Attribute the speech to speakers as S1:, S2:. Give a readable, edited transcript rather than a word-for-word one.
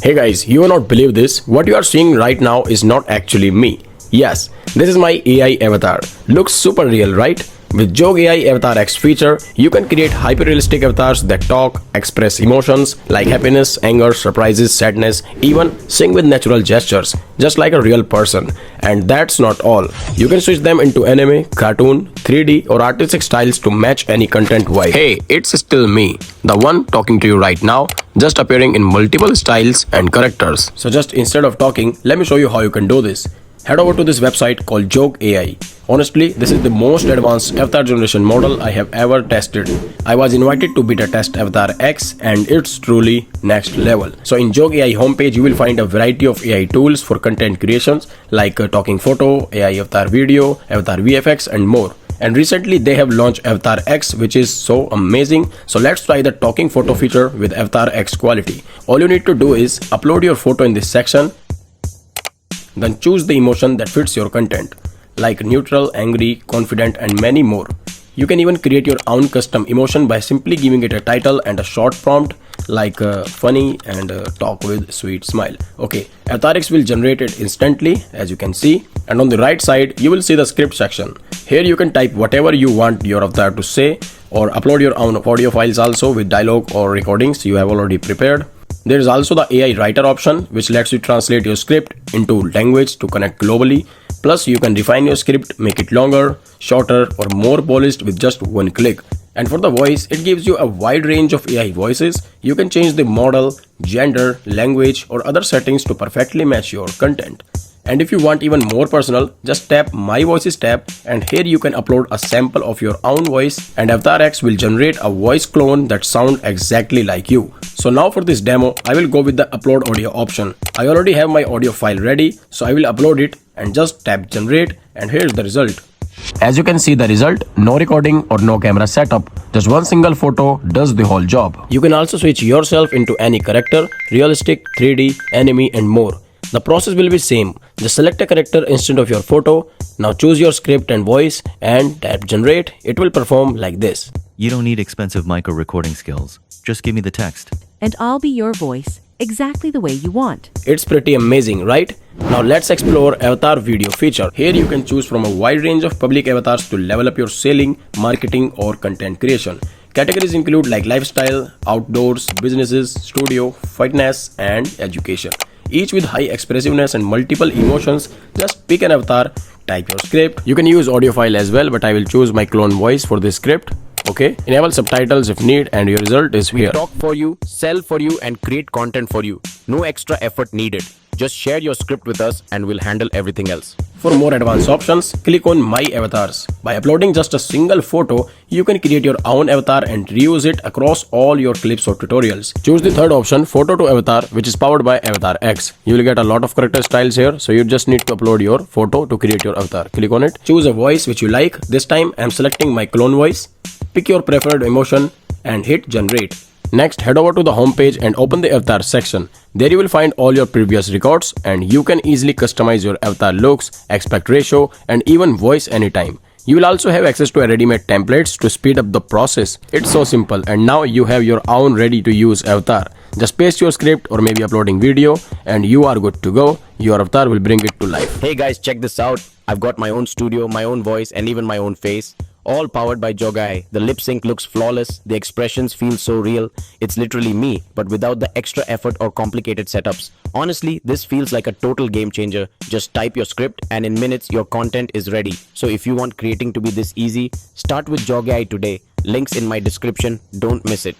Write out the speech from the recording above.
S1: Hey guys, you will not believe this. What you are seeing right now is not actually me. Yes, this is my AI avatar. Looks super real, right? With JoggAI AvatarX feature, you can create hyper-realistic avatars that talk, express emotions like happiness, anger, surprises, sadness, even sing with natural gestures, just like a real person. And that's not all. You can switch them into anime, cartoon, 3D or artistic styles to match any content vibe. Hey, it's still me, the one talking to you right now, just appearing in multiple styles and characters. So just instead of talking, let me show you how you can do this. Head over to this website called JoggAI. Honestly, this is the most advanced avatar generation model I have ever tested. I was invited to beta test AvatarX and it's truly next level. So in JoggAI homepage, you will find a variety of AI tools for content creations like talking photo, AI avatar video, avatar VFX and more. And recently they have launched AvatarX, which is so amazing. So let's try the talking photo feature with AvatarX quality. All you need to do is upload your photo in this section. Then choose the emotion that fits your content, like neutral, angry, confident and many more. You can even create your own custom emotion by simply giving it a title and a short prompt like funny and talk with sweet smile. Okay, AvatarX will generate it instantly as you can see, and on the right side you will see the script section. Here you can type whatever you want your avatar to say or upload your own audio files also with dialogue or recordings you have already prepared. There is also the AI writer option which lets you translate your script into language to connect globally. Plus you can refine your script, make it longer, shorter or more polished with just one click. And for the voice, it gives you a wide range of AI voices. You can change the model, gender, language or other settings to perfectly match your content. And if you want even more personal, just tap My Voices tab and here you can upload a sample of your own voice and AvatarX will generate a voice clone that sounds exactly like you. So now for this demo, I will go with the upload audio option. I already have my audio file ready, so I will upload it and just tap generate and here's the result. As you can see the result, no recording or no camera setup, just one single photo does the whole job. You can also switch yourself into any character, realistic, 3D, anime and more. The process will be same. Just select a character instead of your photo. Now choose your script and voice and tap generate. It will perform like this.
S2: You don't need expensive micro recording skills. Just give me the text.
S3: And I'll be your voice, exactly the way you want.
S1: It's pretty amazing, right? Now let's explore avatar video feature. Here you can choose from a wide range of public avatars to level up your selling, marketing or content creation. Categories include like lifestyle, outdoors, businesses, studio, fitness and education. Each with high expressiveness and multiple emotions. Just pick an avatar, type your script. You can use audio file as well, but I will choose my clone voice for this script. Okay, enable subtitles if need and your result is here.
S4: We talk for you, sell for you and create content for you. No extra effort needed. Just share your script with us and we'll handle everything else.
S1: For more advanced options, click on My Avatars. By uploading just a single photo, you can create your own avatar and reuse it across all your clips or tutorials. Choose the third option, Photo to Avatar, which is powered by AvatarX. You will get a lot of character styles here, so you just need to upload your photo to create your avatar. Click on it. Choose a voice which you like. This time I'm selecting my clone voice. Pick your preferred emotion and hit generate. Next, head over to the home page and open the avatar section. There you will find all your previous records and you can easily customize your avatar looks, aspect ratio and even voice anytime. You will also have access to ready-made templates to speed up the process. It's so simple and now you have your own ready to use avatar. Just paste your script or maybe uploading video and you are good to go. Your avatar will bring it to life.
S4: Hey guys, check this out. I've got my own studio, my own voice and even my own face. All powered by JoggAI. The lip sync looks flawless, the expressions feel so real. It's literally me, but without the extra effort or complicated setups. Honestly, this feels like a total game changer. Just type your script and in minutes your content is ready. So if you want creating to be this easy, start with JoggAI today. Links in my description, don't miss it.